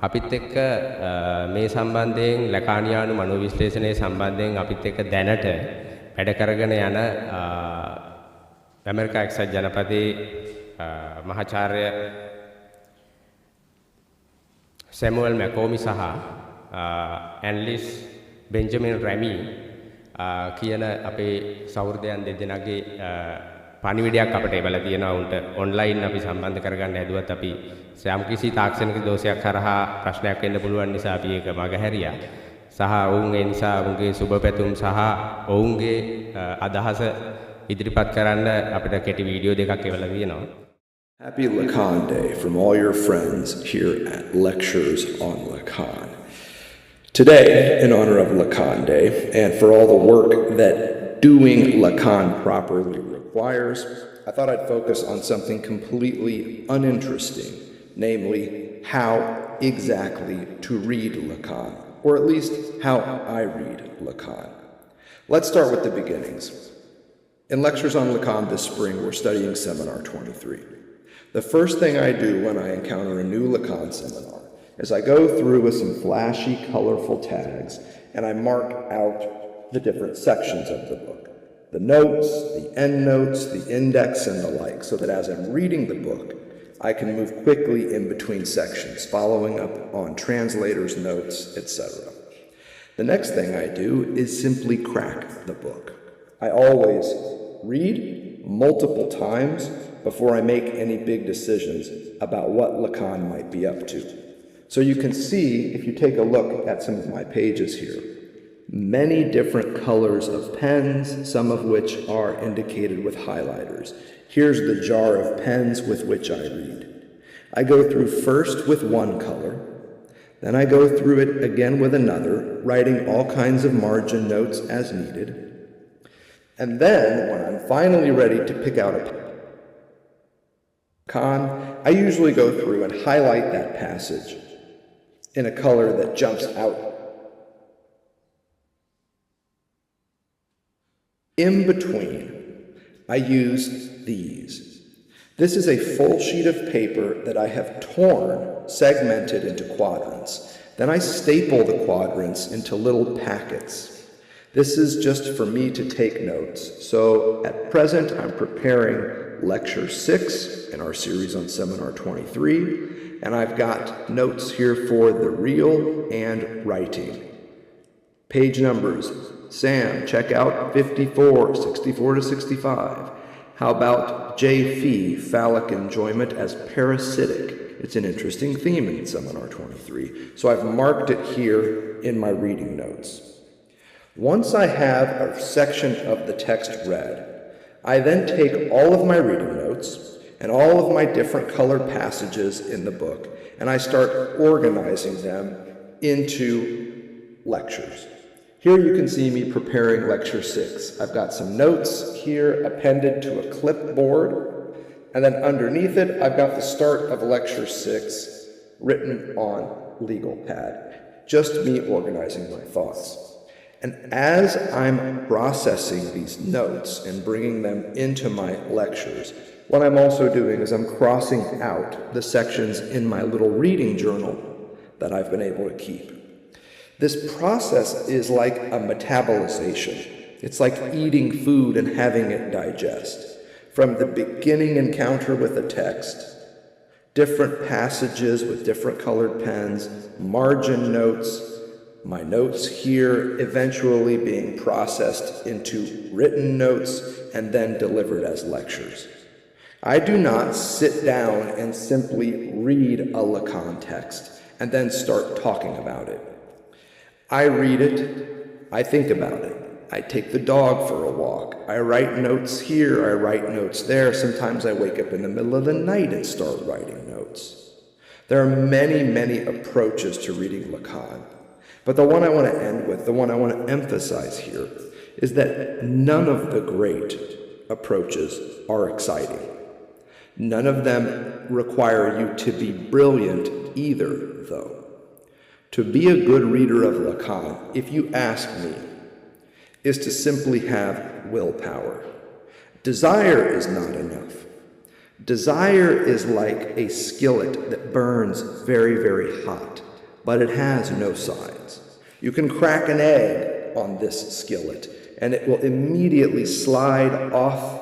අපිත් එක්ක මේ සම්බන්ධයෙන් ලකානියානු මනෝවිශ්ලේෂණයේ සම්බන්ධයෙන් අපිත් එක්ක දැනට වැඩ කරගෙන යන ඇමරිකා එක්සත් ජනපදයේ මහාචාර්ය සැමුවල් මැකෝමි සහ ඇනලිස් බෙන්ජමින් රැමී කියන අපේ සහෘදයන් දෙදෙනාගේ පණිවිඩයක් අපිට එවලා තියෙනවා. උන්ට ඔන්ලයින් අපි සම්බන්ධ කරගන්න හැදුවත් අපි යම්කිසි තාක්ෂණික දෝෂයක් කරහා ප්‍රශ්නයක් වෙන්න පුළුවන් නිසා අපි ඒක මගහැරියා. සහ ඔවුන් ඒ නිසා ඔවුන්ගේ සුබ පැතුම් සහ ඔවුන්ගේ අදහස ඉදිරිපත් කරන්න අපිට කෙටි වීඩියෝ දෙකක් එවලා තියෙනවා. Happy Lacan Day from all your friends here at Lectures on Lacan. Today, in honor of Lacan Day, and for all the work that doing Lacan properly requires, I thought I'd focus on something completely uninteresting, namely how exactly to read Lacan, or at least how I read Lacan. Let's start with the beginnings. In Lectures on Lacan this spring, we're studying Seminar 23. The first thing I do when I encounter a new Lacan seminar is I go through with some flashy, colorful tags, and I mark out the different sections of the book. The notes, the endnotes, the index, and the like, so that as I'm reading the book, I can move quickly in between sections, following up on translators' notes, etc. The next thing I do is simply crack the book. I always read multiple times before I make any big decisions about what Lacan might be up to. So you can see, if you take a look at some of my pages here, many different colors of pens, some of which are indicated with highlighters. Here's the jar of pens with which I read. I go through first with one color, then I go through it again with another, writing all kinds of margin notes as needed. And then, when I'm finally ready to pick out a Lacan, I usually go through and highlight that passage in a color that jumps out. In between, I use these. This is a full sheet of paper that I have torn, segmented into quadrants. Then I staple the quadrants into little packets. This is just for me to take notes. So at present, I'm preparing Lecture 6 in our series on Seminar 23, and I've got notes here for the real and writing. Page numbers. Sam, check out 54, 64 to 65. How about J. Fee, phallic enjoyment as parasitic? It's an interesting theme in Seminar 23, so I've marked it here in my reading notes. Once I have a section of the text read, I then take all of my reading notes and all of my different colored passages in the book, and I start organizing them into lectures. Here you can see me preparing Lecture 6. I've got some notes here appended to a clipboard, and then underneath it, I've got the start of Lecture 6 written on legal pad. Just me organizing my thoughts. And as I'm processing these notes and bringing them into my lectures, what I'm also doing is I'm crossing out the sections in my little reading journal that I've been able to keep. This process is like a metabolization. It's like eating food and having it digest. From the beginning encounter with a text, different passages with different colored pens, margin notes, my notes here eventually being processed into written notes and then delivered as lectures. I do not sit down and simply read a Lacan text and then start talking about it. I read it, I think about it, I take the dog for a walk, I write notes here, I write notes there, sometimes I wake up in the middle of the night and start writing notes. There are many, many approaches to reading Lacan, but the one I want to end with, the one I want to emphasize here, is that none of the great approaches are exciting. None of them require you to be brilliant either, though. To be a good reader of Lacan, if you ask me, is to simply have willpower. Desire is not enough. Desire is like a skillet that burns very, very hot. but it has no sides. You can crack an egg on this skillet, and it will immediately slide off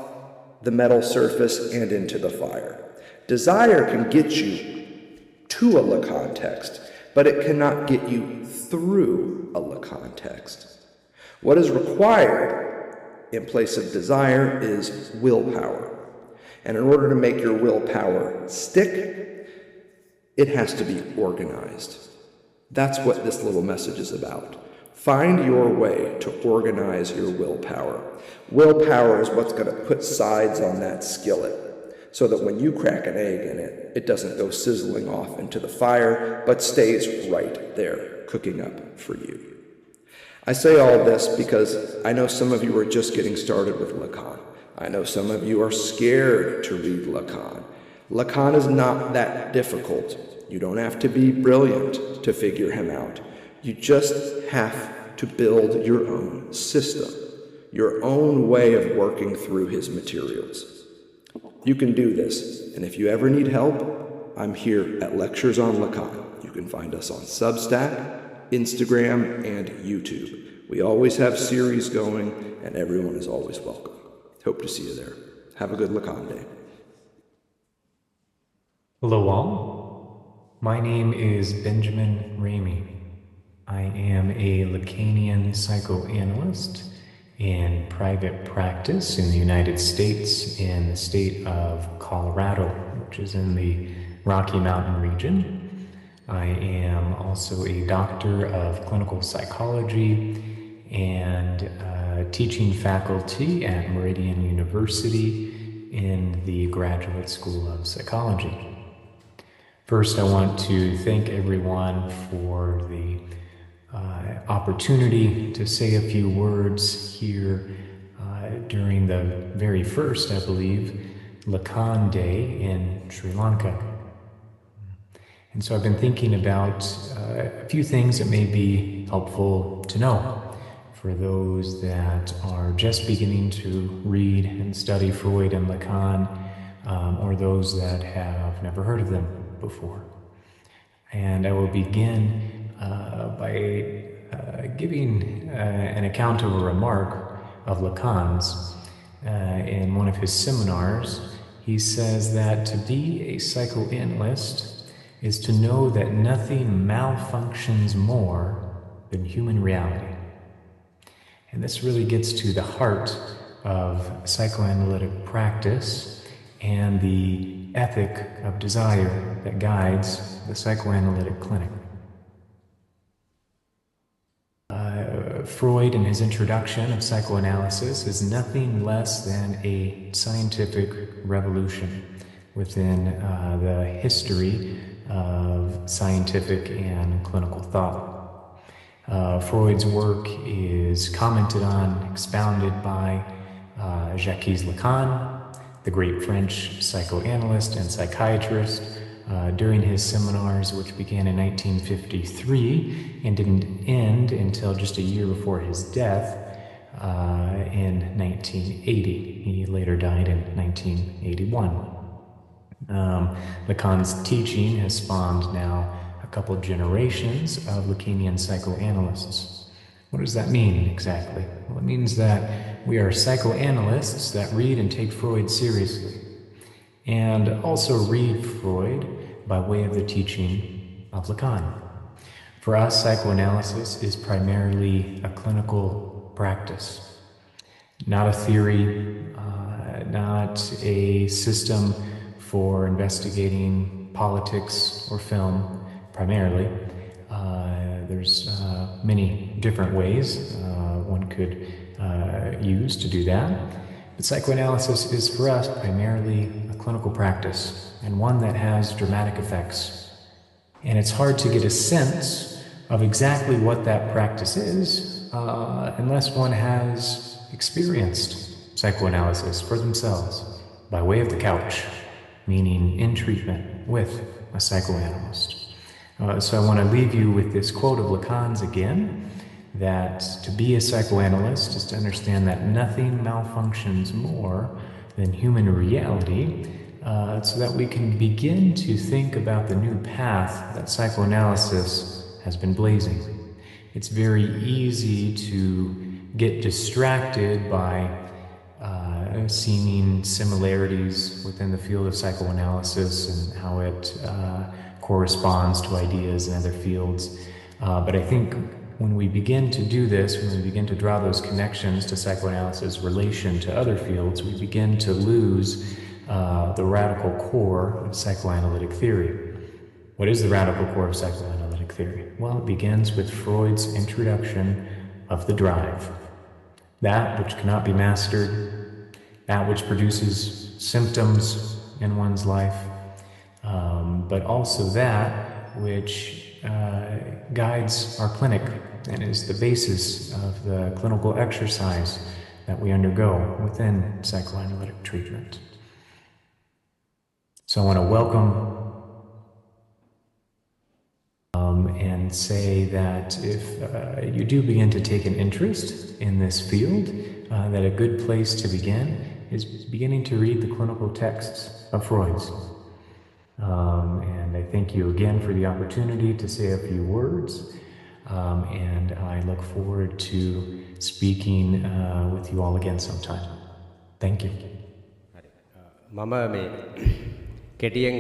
the metal surface and into the fire. Desire can get you to a Lacan text, but it cannot get you through a Lacan text. What is required in place of desire is willpower. And in order to make your willpower stick, it has to be organized. That's what this little message is about. Find your way to organize your willpower. Willpower is what's going to put sides on that skillet so that when you crack an egg in it, it doesn't go sizzling off into the fire, but stays right there, cooking up for you. I say all this because I know some of you are just getting started with Lacan. I know some of you are scared to read Lacan. Lacan is not that difficult. You don't have to be brilliant to figure him out. You just have to build your own system, your own way of working through his materials. You can do this, and if you ever need help, I'm here at Lectures on Lacan. You can find us on Substack, Instagram, and YouTube. We always have series going, and everyone is always welcome. Hope to see you there. Have a good Lacan day. Hello all. My name is Benjamin Ramey. I am a Lacanian psychoanalyst in private practice in the United States in the state of Colorado, which is in the Rocky Mountain region. I am also a doctor of clinical psychology and teaching faculty at Meridian University in the Graduate School of Psychology. First, I want to thank everyone for the opportunity to say a few words here during the very first, I believe, Lacan Day in Sri Lanka. And so I've been thinking about a few things that may be helpful to know for those that are just beginning to read and study Freud and Lacan, or those that have never heard of them before. And I will begin by giving an account of a remark of Lacan's in one of his seminars. He says that to be a psychoanalyst is to know that nothing malfunctions more than human reality. And this really gets to the heart of psychoanalytic practice and the ethic of desire that guides the psychoanalytic clinic. Freud, in his introduction of psychoanalysis, is nothing less than a scientific revolution within the history of scientific and clinical thought. Freud's work is commented on, expounded by Jacques Lacan, the great French psychoanalyst and psychiatrist, during his seminars, which began in 1953 and didn't end until just a year before his death in 1980. He later died in 1981. Lacan's teaching has spawned now a couple generations of Lacanian psychoanalysts. What does that mean exactly? Well, it means that we are psychoanalysts that read and take Freud seriously, and also read Freud by way of the teaching of Lacan. For us, psychoanalysis is primarily a clinical practice, not a theory, not a system for investigating politics or film, primarily. There's many different ways one could use to do that. But psychoanalysis is for us primarily a clinical practice, and one that has dramatic effects. And it's hard to get a sense of exactly what that practice is unless one has experienced psychoanalysis for themselves by way of the couch, meaning in treatment with a psychoanalyst. So I want to leave you with this quote of Lacan's again, that to be a psychoanalyst is to understand that nothing malfunctions more than human reality, so that we can begin to think about the new path that psychoanalysis has been blazing. It's very easy to get distracted by seeming similarities within the field of psychoanalysis and how it corresponds to ideas in other fields. But I think when we begin to do this, when we begin to draw those connections to psychoanalysis' relation to other fields, we begin to lose the radical core of psychoanalytic theory. What is the radical core of psychoanalytic theory? Well, it begins with Freud's introduction of the drive. That which cannot be mastered, that which produces symptoms in one's life, but also that which guides our clinic and is the basis of the clinical exercise that we undergo within psychoanalytic treatment. So I want to welcome and say that if you do begin to take an interest in this field, that a good place to begin is beginning to read the clinical texts of Freud's. And I thank you again for the opportunity to say a few words, and I look forward to speaking with you all again sometime. Thank you. මම මේ කෙටියෙන්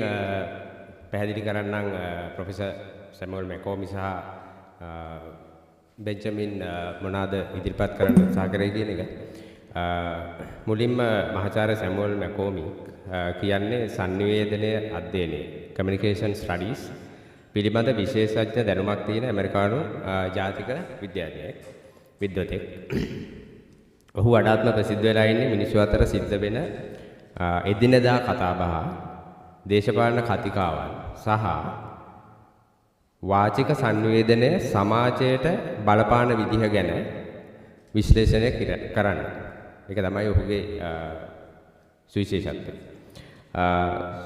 පැහැදිලි කරන්නම් professor සැමුවල් මැකෝමි සහ Benjamin මොනවාද ඉදිරිපත් කරන්න උත්සාහ කරේ කියන එක. මුලින්ම මහාචාර්ය සැමුවල් මැකෝමි කියන්නේ sannivedanaය අධ්‍යයනය communication studies පිළිබඳ විශේෂඥ දැනුමක් තියෙන ඇමරිකානු ජාතික විද්වතෙක්. ඔහු වඩාත්ම ප්‍රසිද්ධ වෙලා ඉන්නේ මිනිස්සු අතර සිද්ධ වෙන එදිනෙදා කතාබහ, දේශපාලන කතිකාවන් සහ වාචික sannivedanaya සමාජයට බලපාන විදිහ ගැන විශ්ලේෂණය කරන්න. ඒක තමයි ඔහුගේ සුවිශේෂත්වය.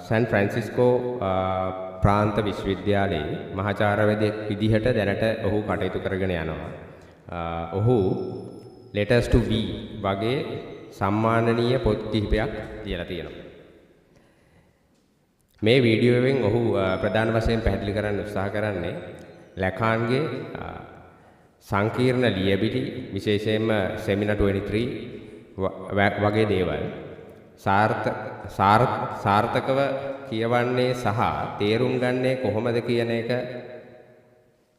සෑන් ෆ්‍රැන්සිස්කෝ ප්‍රාන්ත විශ්වවිද්‍යාලයේ මහාචාර්යවරයෙක් විදිහට දැනට ඔහු කටයුතු කරගෙන යනවා. ඔහු letters to be වගේ සම්මානනීය පොත් කිහිපයක් ලියලා තියෙනවා. මේ වීඩියෝවෙන් ඔහු ප්‍රධාන වශයෙන් පැහැදිලි කරන්න උත්සාහ කරන්නේ ලැකාන්ගේ සංකීර්ණ ලියවිලි විශේෂයෙන්ම සෙමිනා 23 වගේ දේවල් සාර්ථකව කියවන්නේ සහ තේරුම් ගන්නේ කොහොමද කියන එක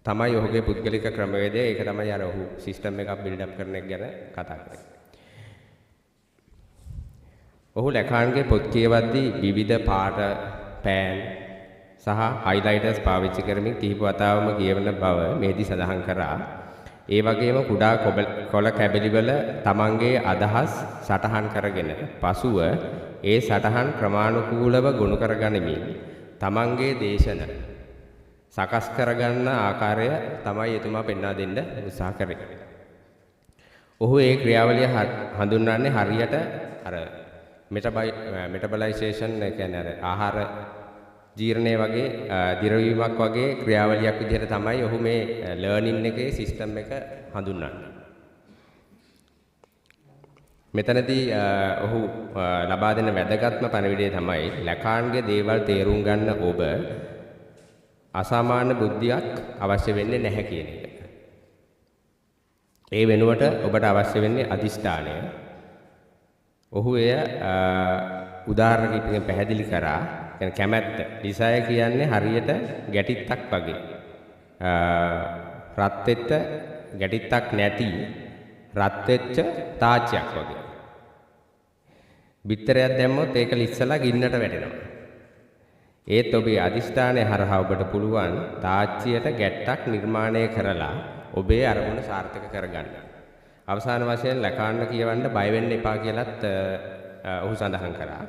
තමයි ඔහුගේ පුද්ගලික ක්‍රමවේදය. ඒක තමයි අර ඔහු සිස්ටම් එකක් බිල්ඩ් අප් කරන එක ගැන කතා කරන්නේ. ඔහු ලැකාන්ගේ පොත් කියවද්දී විවිධ පාට පෑන් සහ හයිලයිටර්ස් පාවිච්චි කරමින් කිහිප වතාවම කියවන බව මෙහිදී සඳහන් කරා. ඒ වගේම කුඩා කොළ කැබලි වල තමන්ගේ අදහස් සටහන් කරගෙන පසුව ඒ සටහන් ක්‍රමානුකූලව ගොනු කරගනිමින් තමන්ගේ දේශන සකස් කරගන්න ආකාරය තමයි එතුමා පෙන්වා දෙන්න උත්සාහ කරේ. ඔහු ඒ ක්‍රියාවලිය හඳුන්වන්නේ හරියට අර මෙටබලයිසේෂන් ඒ කියන්නේ අර ආහාර ජීර්ණය වගේ දිරවීමක් වගේ ක්‍රියාවලියක් විදිහට තමයි ඔහු මේ ලර්නින් එකේ සිස්ටම් එක හඳුන්වන්නේ. මෙතනදී ඔහු ලබා දෙන වැදගත්ම පණිවිඩය තමයි ලැකාන්ගේ දේවල් තේරුම් ගන්න ඔබ අසාමාන්‍ය බුද්ධියක් අවශ්‍ය වෙන්නේ නැහැ කියන එක. ඒ වෙනුවට ඔබට අවශ්‍ය වෙන්නේ අදිෂ්ඨානය. ඔහු එය උදාහරණ කිහිපයකින් පැහැදිලි කරා. කියන්නේ කැමැත්ත. desire කියන්නේ හරියට ගැටිත්තක් වගේ. රත් වෙච්ච ගැටිත්තක් නැති රත් වෙච්ච තාච්චයක් වගේ. බිත්තරයක් දැම්මොත් ඒක ලිස්සලා ගින්නට වැටෙනවා. ඒත් ඔබේ අදිෂ්ඨානය හරහා ඔබට පුළුවන් තාච්චියට ගැට්ටක් නිර්මාණය කරලා ඔබේ අරමුණ සාර්ථක කරගන්න. අවසාන වශයෙන් ලැකාන්න කියවන්න බය වෙන්න එපා කියලත් ඔහු සඳහන් කරා.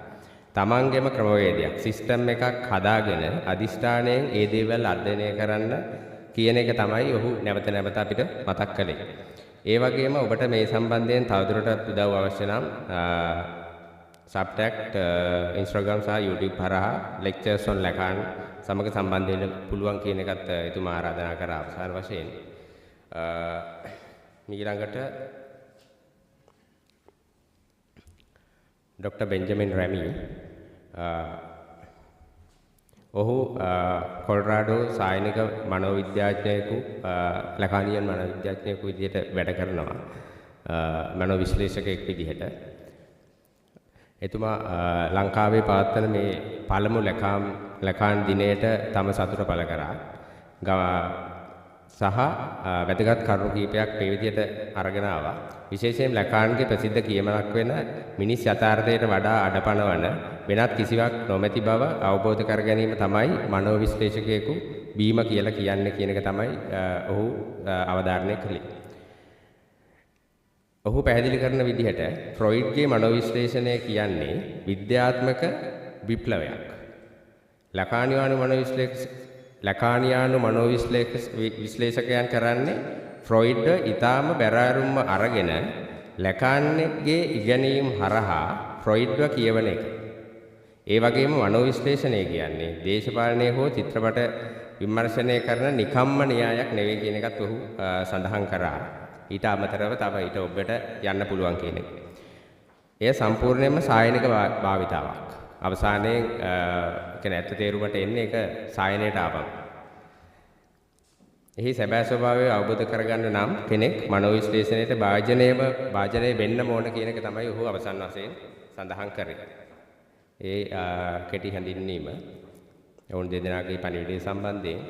තමන්ගේම ක්‍රමවේදයක් සිස්ටම් එකක් හදාගෙන අදිෂ්ඨානයෙන් ඒ දේවල් අධ්‍යයනය කරන්න කියන එක තමයි ඔහු නැවත නැවත අපිට මතක් කළේ. ඒ වගේම ඔබට මේ සම්බන්ධයෙන් තවදුරටත් උදව් අවශ්‍ය නම් Subtract Instagram සහ YouTube හරහා lectures on Lacan සමග සම්බන්ධ වෙන්න පුළුවන් කියන එකත් එතුමා ආරාධනා කරා අවසාන වශයෙන්. ඊළඟට Dr.Benjamin Ramey ඔහු කොලරාඩෝ සායනික මනෝවිද්‍යාඥයෙකු ලකානියන් මනෝවිද්‍යාඥයෙකු විදිහට වැඩ කරනවා. මනෝවිශ්ලේෂකයෙක් විදිහට. එතුමා ලංකාවේ පවත්වන මේ පළමු ලකාන් දිනයට තම සතුට පළ කරා. සහ වැදගත් කරුණු කීපයක් මේ විදිහට අරගෙන ආවා. විශේෂයෙන් ලකාන්ගේ ප්‍රසිද්ධ කියමනක් වෙන මිනිස් යථාර්ථයට වඩා අඩපණවන වෙනත් කිසිවක් නොමැති බව අවබෝධ කර ගැනීම තමයි මනෝවිශ්ලේෂකයෙකු බීම කියලා කියන්නේ කියන එක තමයි ඔහු අවධාරණය කළේ. ඔහු පැහැදිලි කරන විදිහට ෆ්‍රොයිඩ්ගේ මනෝවිශ්ලේෂණය කියන්නේ විද්‍යාත්මක විප්ලවයක්. ලකානියානු මනෝවිශ්ලේෂකයන් කරන්නේ ෆ්‍රොයිඩ් ඊටාම බැරෑරුම්ම අරගෙන ලකාන්ගේ ඉගෙනීම් හරහා ෆ්‍රොයිඩ්ව කියවන එක. ඒ වගේම මනෝවිශ්ලේෂණය කියන්නේ දේශපාලනය හෝ චිත්‍රපට විමර්ශනය කරන නිකම්ම න්‍යායක් නෙවෙයි කියන එකත් ඔහු සඳහන් කරා. ඊට අමතරව තව ඊට ඔබට යන්න පුළුවන් කියන එක. එය සම්පූර්ණයෙන්ම සායනික භාවිතාවක්. අවසානයේ කියන්නේ ඇත්ත තේරුමට එන්නේ ඒක සායනයට ආපම. එහි සැබෑ ස්වභාවය අවබෝධ කරගන්න නම් කෙනෙක් මනෝවිශ්ලේෂණයට භාජනය වෙන්න ඕන කියන එක තමයි ඔහු අවසන් වශයෙන් සඳහන් කරේ. ඒ කෙටි හැඳින්වීම ඔවුන් දෙදෙනාගේ පණිවිඩය සම්බන්ධයෙන්